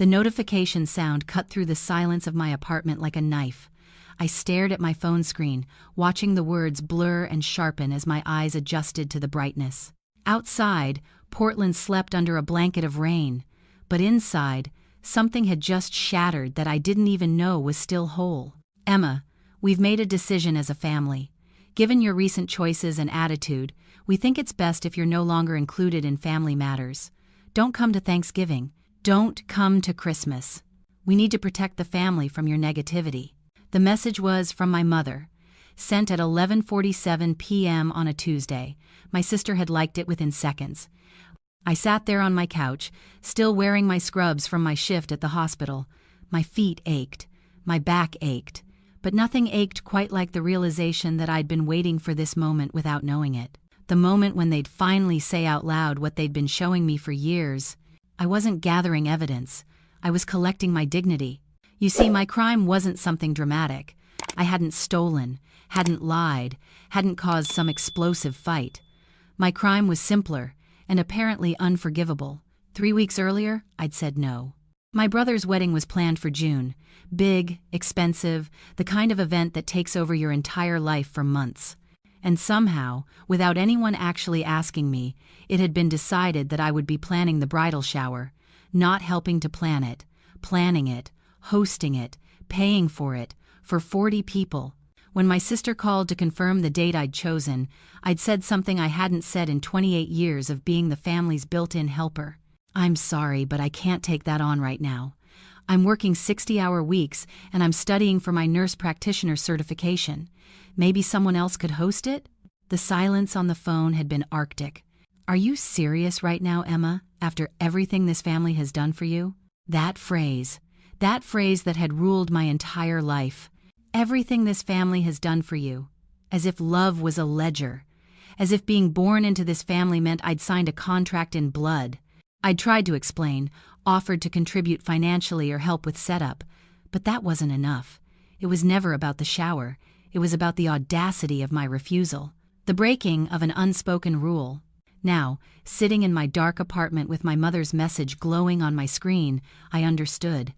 The notification sound cut through the silence of my apartment like a knife. I stared at my phone screen, watching the words blur and sharpen as my eyes adjusted to the brightness. Outside, Portland slept under a blanket of rain, but inside, something had just shattered that I didn't even know was still whole. Emma, we've made a decision as a family. Given your recent choices and attitude, we think it's best if you're no longer included in family matters. Don't come to Thanksgiving. Don't come to Christmas. We need to protect the family from your negativity. The message was from my mother, sent at 11:47 p.m. on a Tuesday. My sister had liked it within seconds. I sat there on my couch, still wearing my scrubs from my shift at the hospital. My feet ached, my back ached, but nothing ached quite like the realization that I'd been waiting for this moment without knowing it. The moment when they'd finally say out loud what they'd been showing me for years. I wasn't gathering evidence. I was collecting my dignity. You see, my crime wasn't something dramatic. I hadn't stolen, hadn't lied, hadn't caused some explosive fight. My crime was simpler and apparently unforgivable. 3 weeks earlier, I'd said no. My brother's wedding was planned for June. Big, expensive, the kind of event that takes over your entire life for months. And somehow, without anyone actually asking me, it had been decided that I would be planning the bridal shower, not helping to plan it, planning it, hosting it, paying for it, for 40 people. When my sister called to confirm the date I'd chosen, I'd said something I hadn't said in 28 years of being the family's built-in helper. I'm sorry, but I can't take that on right now. I'm working 60-hour weeks and I'm studying for my nurse practitioner certification. Maybe someone else could host it? The silence on the phone had been arctic. Are you serious right now, Emma, after everything this family has done for you? That phrase that had ruled my entire life. Everything this family has done for you. As if love was a ledger. As if being born into this family meant I'd signed a contract in blood. I'd tried to explain, offered to contribute financially or help with setup, but that wasn't enough. It was never about the shower. It was about the audacity of my refusal. The breaking of an unspoken rule. Now, sitting in my dark apartment with my mother's message glowing on my screen, I understood.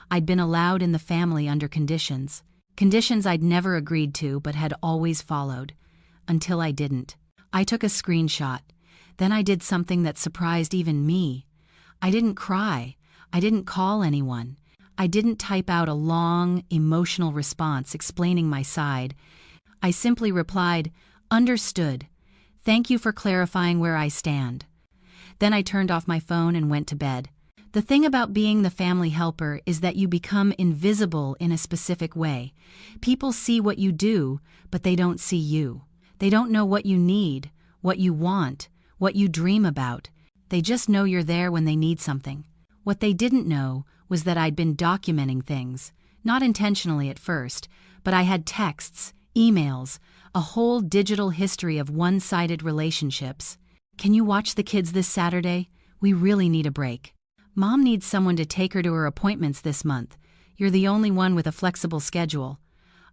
I'd been allowed in the family under conditions. Conditions I'd never agreed to but had always followed. Until I didn't. I took a screenshot. Then I did something that surprised even me. I didn't cry. I didn't call anyone. I didn't type out a long, emotional response explaining my side. I simply replied, "Understood. Thank you for clarifying where I stand." Then I turned off my phone and went to bed. The thing about being the family helper is that you become invisible in a specific way. People see what you do, but they don't see you. They don't know what you need, what you want, what you dream about. They just know you're there when they need something. What they didn't know was that I'd been documenting things, not intentionally at first, but I had texts, emails, a whole digital history of one-sided relationships. "Can you watch the kids this Saturday? We really need a break. Mom needs someone to take her to her appointments this month. You're the only one with a flexible schedule.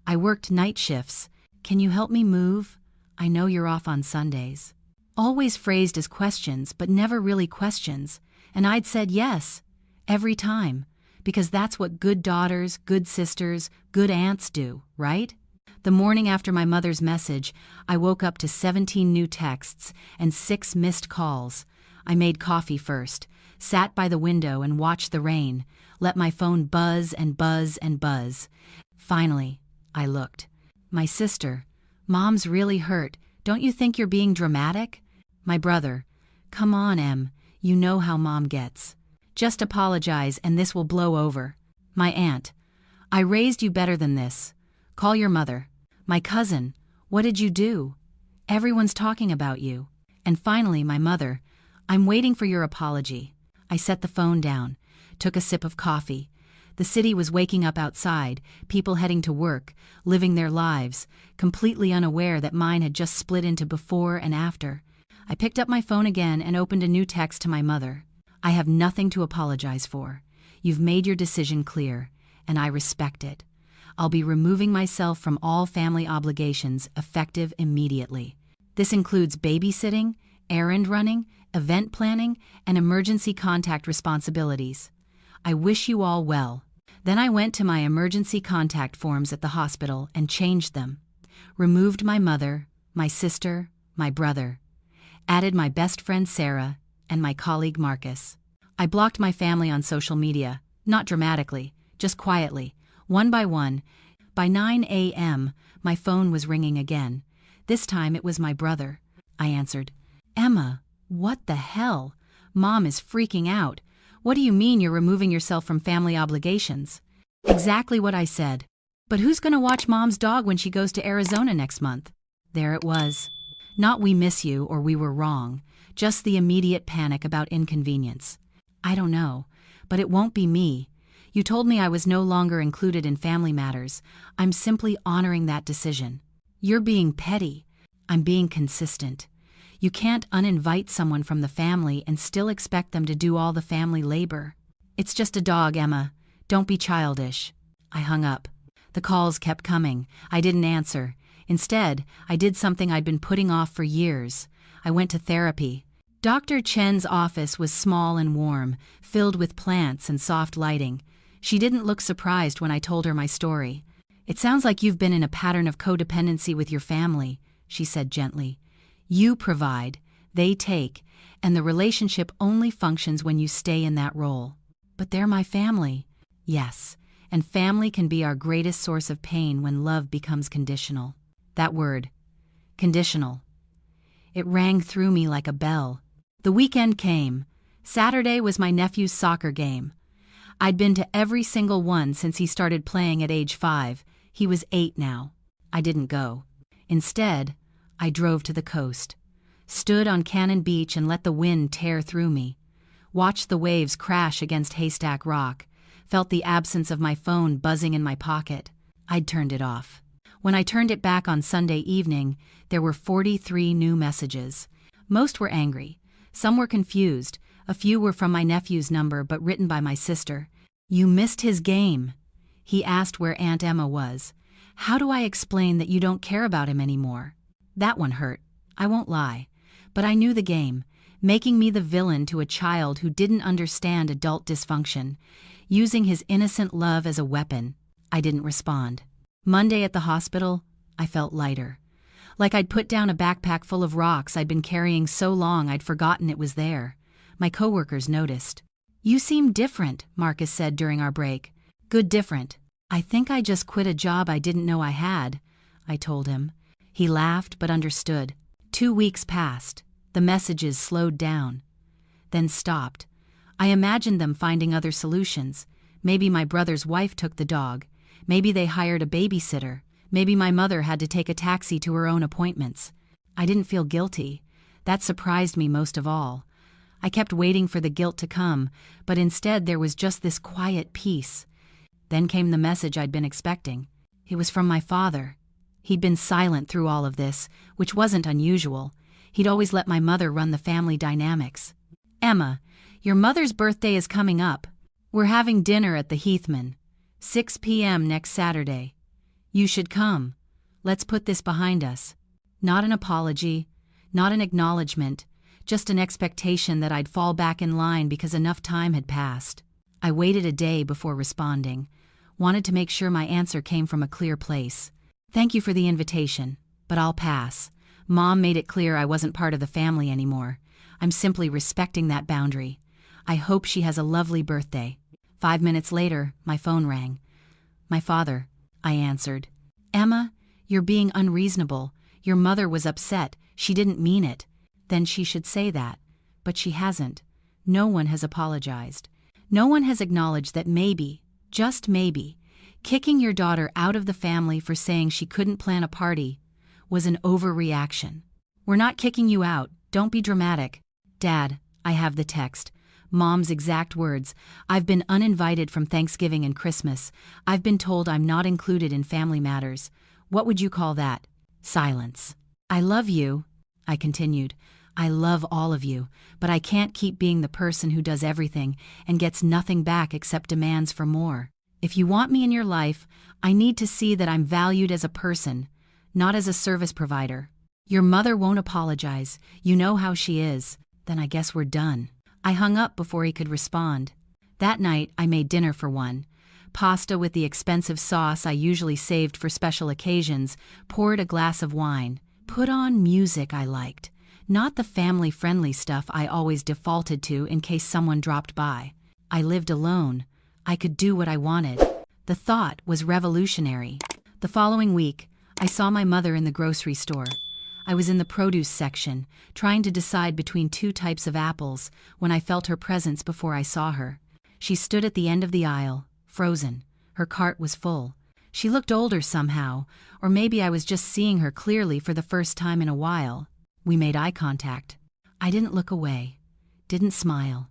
I worked night shifts. Can you help me move? I know you're off on Sundays." Always phrased as questions, but never really questions. And I'd said yes, every time, because that's what good daughters, good sisters, good aunts do, right? The morning after my mother's message, I woke up to 17 new texts and 6 missed calls. I made coffee first, sat by the window and watched the rain, let my phone buzz and buzz and buzz. Finally, I looked. My sister, "Mom's really hurt. Don't you think you're being dramatic?" My brother, "Come on, Em, you know how Mom gets. Just apologize and this will blow over." My aunt, "I raised you better than this. Call your mother." My cousin, "What did you do? Everyone's talking about you." And finally, my mother, "I'm waiting for your apology." I set the phone down, took a sip of coffee. The city was waking up outside, people heading to work, living their lives, completely unaware that mine had just split into before and after. I picked up my phone again and opened a new text to my mother. "I have nothing to apologize for. You've made your decision clear, and I respect it. I'll be removing myself from all family obligations effective immediately. This includes babysitting, errand running, event planning, and emergency contact responsibilities. I wish you all well. Then I went to my emergency contact forms at the hospital and changed them. Removed my mother, my sister, my brother. Added my best friend Sarah and my colleague Marcus. I blocked my family on social media, not dramatically, just quietly, one by one. By 9 a.m., my phone was ringing again. This time it was my brother. I answered. Emma, what the hell? Mom is freaking out. What do you mean you're removing yourself from family obligations? Exactly what I said. But who's gonna watch Mom's dog when she goes to Arizona next month? There it was. Not we miss you or we were wrong, just the immediate panic about inconvenience. I don't know, but it won't be me. You told me I was no longer included in family matters. I'm simply honoring that decision. You're being petty. I'm being consistent. You can't uninvite someone from the family and still expect them to do all the family labor. It's just a dog, Emma. Don't be childish. I hung up. The calls kept coming. I didn't answer. Instead, I did something I'd been putting off for years. I went to therapy. Dr. Chen's office was small and warm, filled with plants and soft lighting. She didn't look surprised when I told her my story. It sounds like you've been in a pattern of codependency with your family, she said gently. You provide, they take, and the relationship only functions when you stay in that role. But they're my family. Yes, and family can be our greatest source of pain when love becomes conditional. That word, conditional. It rang through me like a bell. The weekend came. Saturday was my nephew's soccer game. I'd been to every single one since he started playing at age 5. He was 8 now. I didn't go. Instead, I drove to the coast, stood on Cannon Beach and let the wind tear through me, watched the waves crash against Haystack Rock, felt the absence of my phone buzzing in my pocket. I'd turned it off. When I turned it back on Sunday evening, there were 43 new messages. Most were angry. Some were confused. A few were from my nephew's number but written by my sister. You missed his game. He asked where Aunt Emma was. How do I explain that you don't care about him anymore? That one hurt, I won't lie. But I knew the game, making me the villain to a child who didn't understand adult dysfunction, using his innocent love as a weapon. I didn't respond. Monday at the hospital, I felt lighter. Like I'd put down a backpack full of rocks I'd been carrying so long I'd forgotten it was there. My coworkers noticed. You seem different, Marcus said during our break. Good different. I think I just quit a job I didn't know I had, I told him. He laughed but understood. 2 weeks passed. The messages slowed down, then stopped. I imagined them finding other solutions. Maybe my brother's wife took the dog. Maybe they hired a babysitter. Maybe my mother had to take a taxi to her own appointments. I didn't feel guilty. That surprised me most of all. I kept waiting for the guilt to come, but instead there was just this quiet peace. Then came the message I'd been expecting. It was from my father. He'd been silent through all of this, which wasn't unusual. He'd always let my mother run the family dynamics. Emma, your mother's birthday is coming up. We're having dinner at the Heathman. 6 p.m. next Saturday. You should come. Let's put this behind us. Not an apology, not an acknowledgement, just an expectation that I'd fall back in line because enough time had passed. I waited a day before responding, wanted to make sure my answer came from a clear place. Thank you for the invitation, but I'll pass. Mom made it clear I wasn't part of the family anymore. I'm simply respecting that boundary. I hope she has a lovely birthday. 5 minutes later, my phone rang. My father, I answered. Emma, you're being unreasonable. Your mother was upset. She didn't mean it. Then she should say that. But she hasn't. No one has apologized. No one has acknowledged that maybe, just maybe, kicking your daughter out of the family for saying she couldn't plan a party was an overreaction. We're not kicking you out. Don't be dramatic. Dad, I have the text. Mom's exact words. I've been uninvited from Thanksgiving and Christmas. I've been told I'm not included in family matters. What would you call that? Silence. I love you, I continued. I love all of you, but I can't keep being the person who does everything and gets nothing back except demands for more. If you want me in your life, I need to see that I'm valued as a person, not as a service provider. Your mother won't apologize. You know how she is. Then I guess we're done. I hung up before he could respond. That night, I made dinner for one. Pasta with the expensive sauce I usually saved for special occasions, poured a glass of wine, put on music I liked, not the family-friendly stuff I always defaulted to in case someone dropped by. I lived alone. I could do what I wanted. The thought was revolutionary. The following week, I saw my mother in the grocery store. I was in the produce section, trying to decide between two types of apples when I felt her presence before I saw her. She stood at the end of the aisle, frozen. Her cart was full. She looked older somehow, or maybe I was just seeing her clearly for the first time in a while. We made eye contact. I didn't look away, didn't smile,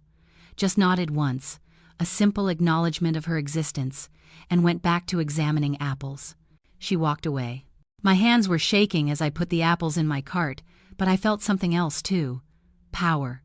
just nodded once, a simple acknowledgement of her existence, and went back to examining apples. She walked away. My hands were shaking as I put the apples in my cart, but I felt something else too. Power.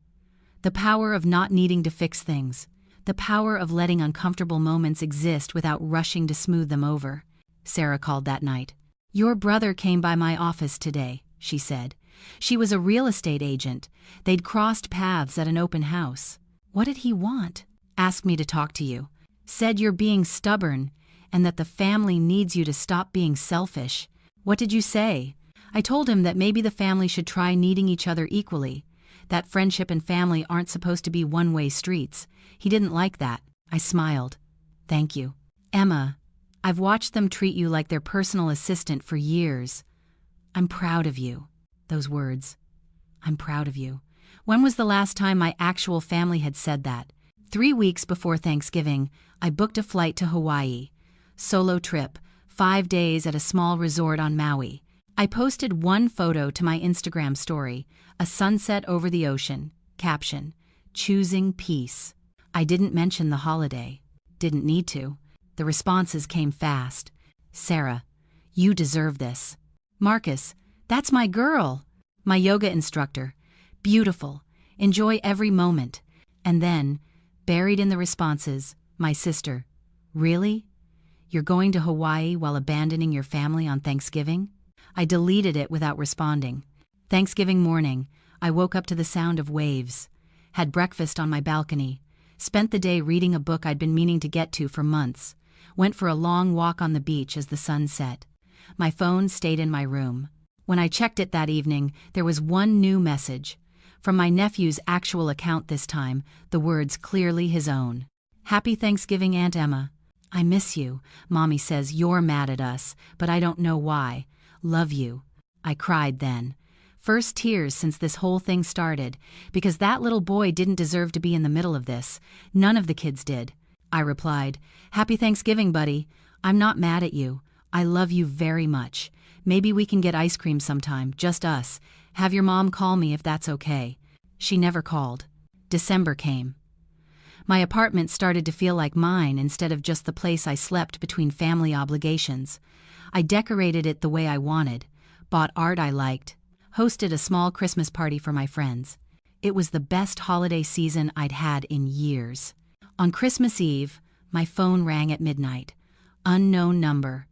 The power of not needing to fix things. The power of letting uncomfortable moments exist without rushing to smooth them over. Sarah called that night. "Your brother came by my office today," she said. She was a real estate agent. They'd crossed paths at an open house. "What did he want?" "Asked me to talk to you. Said you're being stubborn and that the family needs you to stop being selfish." "What did you say?" "I told him that maybe the family should try needing each other equally, that friendship and family aren't supposed to be one-way streets." He didn't like that. I smiled. "Thank you." "Emma, I've watched them treat you like their personal assistant for years. I'm proud of you." Those words. I'm proud of you. When was the last time my actual family had said that? 3 weeks before Thanksgiving, I booked a flight to Hawaii. Solo trip, 5 days at a small resort on Maui. I posted one photo to my Instagram story, a sunset over the ocean. Caption, "Choosing peace." I didn't mention the holiday. Didn't need to. The responses came fast. "Sarah, you deserve this." "Marcus, that's my girl." "My yoga instructor. Beautiful. Enjoy every moment." And then, buried in the responses, my sister. "Really? You're going to Hawaii while abandoning your family on Thanksgiving?" I deleted it without responding. Thanksgiving morning, I woke up to the sound of waves. Had breakfast on my balcony. Spent the day reading a book I'd been meaning to get to for months. Went for a long walk on the beach as the sun set. My phone stayed in my room. When I checked it that evening, there was one new message. From my nephew's actual account this time, the words clearly his own. "Happy Thanksgiving, Aunt Emma. I miss you. Mommy says you're mad at us, but I don't know why. Love you." I cried then. First tears since this whole thing started, because that little boy didn't deserve to be in the middle of this. None of the kids did. I replied, "Happy Thanksgiving, buddy. I'm not mad at you. I love you very much. Maybe we can get ice cream sometime, just us. Have your mom call me if that's okay." She never called. December came. My apartment started to feel like mine instead of just the place I slept between family obligations. I decorated it the way I wanted, bought art I liked, hosted a small Christmas party for my friends. It was the best holiday season I'd had in years. On Christmas Eve, my phone rang at midnight. Unknown number.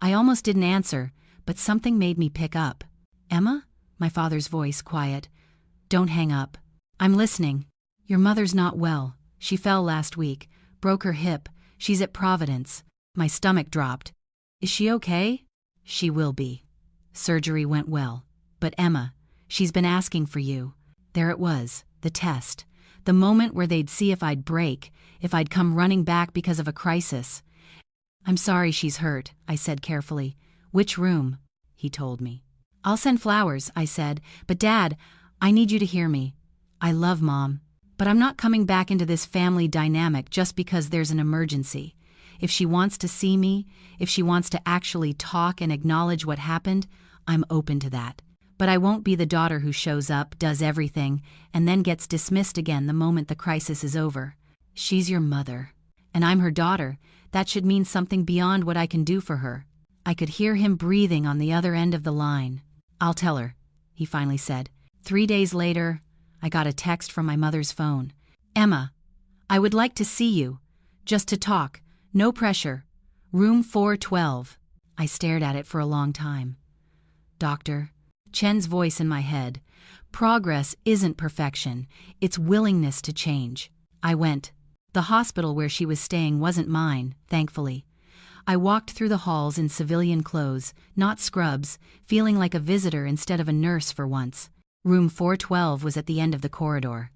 I almost didn't answer, but something made me pick up. "Emma?" My father's voice, quiet. "Don't hang up. I'm listening. Your mother's not well. She fell last week, broke her hip. She's at Providence." My stomach dropped. "Is she okay?" "She will be. Surgery went well. But Emma, she's been asking for you." There it was, the test. The moment where they'd see if I'd break, if I'd come running back because of a crisis. "I'm sorry she's hurt," I said carefully. "Which room?" He told me. "I'll send flowers," I said. "But Dad, I need you to hear me. I love Mom. But I'm not coming back into this family dynamic just because there's an emergency. If she wants to see me, if she wants to actually talk and acknowledge what happened, I'm open to that. But I won't be the daughter who shows up, does everything, and then gets dismissed again the moment the crisis is over. She's your mother. And I'm her daughter. That should mean something beyond what I can do for her." I could hear him breathing on the other end of the line. "I'll tell her," he finally said. 3 days later, I got a text from my mother's phone. "Emma, I would like to see you. Just to talk. No pressure. Room 412. I stared at it for a long time. "Doctor," Chen's voice in my head. "Progress isn't perfection. It's willingness to change." I went. The hospital where she was staying wasn't mine, thankfully. I walked through the halls in civilian clothes, not scrubs, feeling like a visitor instead of a nurse for once. Room 412 was at the end of the corridor.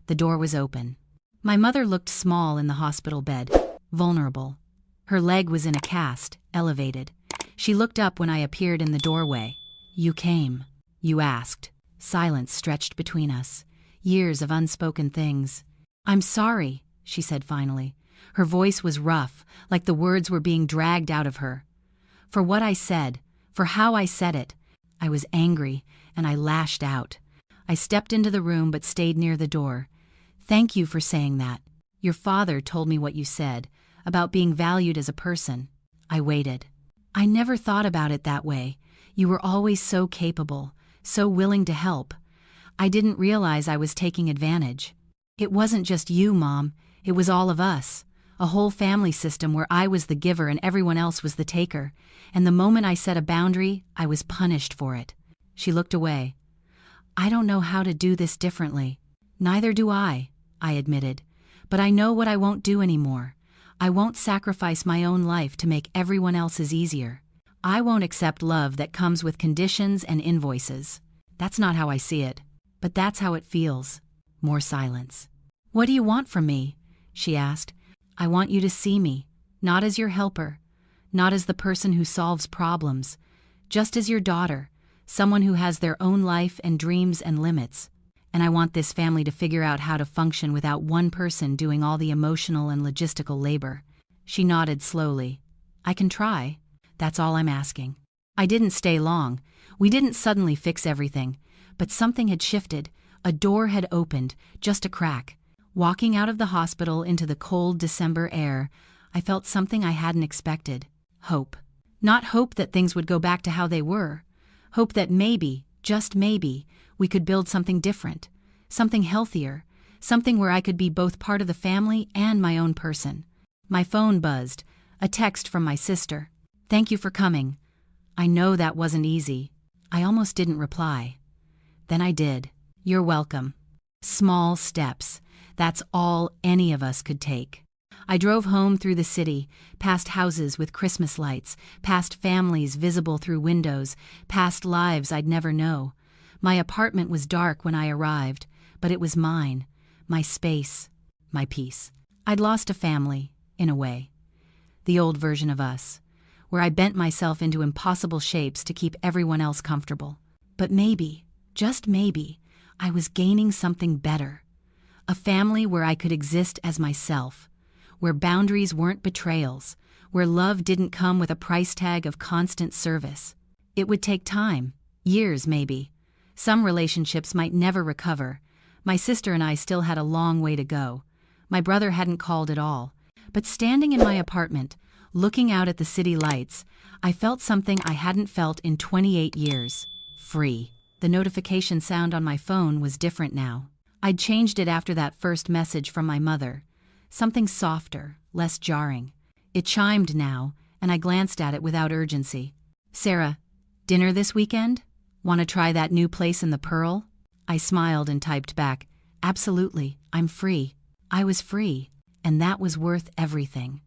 The door was open. My mother looked small in the hospital bed, vulnerable. Her leg was in a cast, elevated. She looked up when I appeared in the doorway. "You came," you asked. Silence stretched between us. Years of unspoken things. "I'm sorry," she said finally. Her voice was rough, like the words were being dragged out of her. For what I said, for how I said it. I was angry, and I lashed out. I stepped into the room but stayed near the door. "Thank you for saying that. Your father told me what you said, about being valued as a person." I waited. "I never thought about it that way. You were always so capable, so willing to help. I didn't realize I was taking advantage. It wasn't just you, Mom. It was all of us. A whole family system where I was the giver and everyone else was the taker. And the moment I set a boundary, I was punished for it." She looked away. "I don't know how to do this differently." "Neither do I admitted. "But I know what I won't do anymore. I won't sacrifice my own life to make everyone else's easier. I won't accept love that comes with conditions and invoices. That's not how I see it. But that's how it feels." More silence. "What do you want from me?" she asked. "I want you to see me, not as your helper, not as the person who solves problems, just as your daughter, someone who has their own life and dreams and limits. And I want this family to figure out how to function without one person doing all the emotional and logistical labor." She nodded slowly. "I can try. That's all I'm asking." I didn't stay long. We didn't suddenly fix everything, but something had shifted. A door had opened, just a crack. Walking out of the hospital into the cold December air, I felt something I hadn't expected. Hope. Not hope that things would go back to how they were. Hope that maybe, just maybe, we could build something different, something healthier, something where I could be both part of the family and my own person. My phone buzzed, a text from my sister. "Thank you for coming. I know that wasn't easy." I almost didn't reply. Then I did. "You're welcome." Small steps. That's all any of us could take. I drove home through the city, past houses with Christmas lights, past families visible through windows, past lives I'd never know. My apartment was dark when I arrived, but it was mine, my space, my peace. I'd lost a family, in a way. The old version of us, where I bent myself into impossible shapes to keep everyone else comfortable. But maybe, just maybe, I was gaining something better. A family where I could exist as myself, where boundaries weren't betrayals, where love didn't come with a price tag of constant service. It would take time, years maybe. Some relationships might never recover. My sister and I still had a long way to go. My brother hadn't called at all. But standing in my apartment, looking out at the city lights, I felt something I hadn't felt in 28 years. Free. The notification sound on my phone was different now. I'd changed it after that first message from my mother. Something softer, less jarring. It chimed now, and I glanced at it without urgency. "Sarah, dinner this weekend? Want to try that new place in the Pearl?" I smiled and typed back, "Absolutely, I'm free." I was free, and that was worth everything.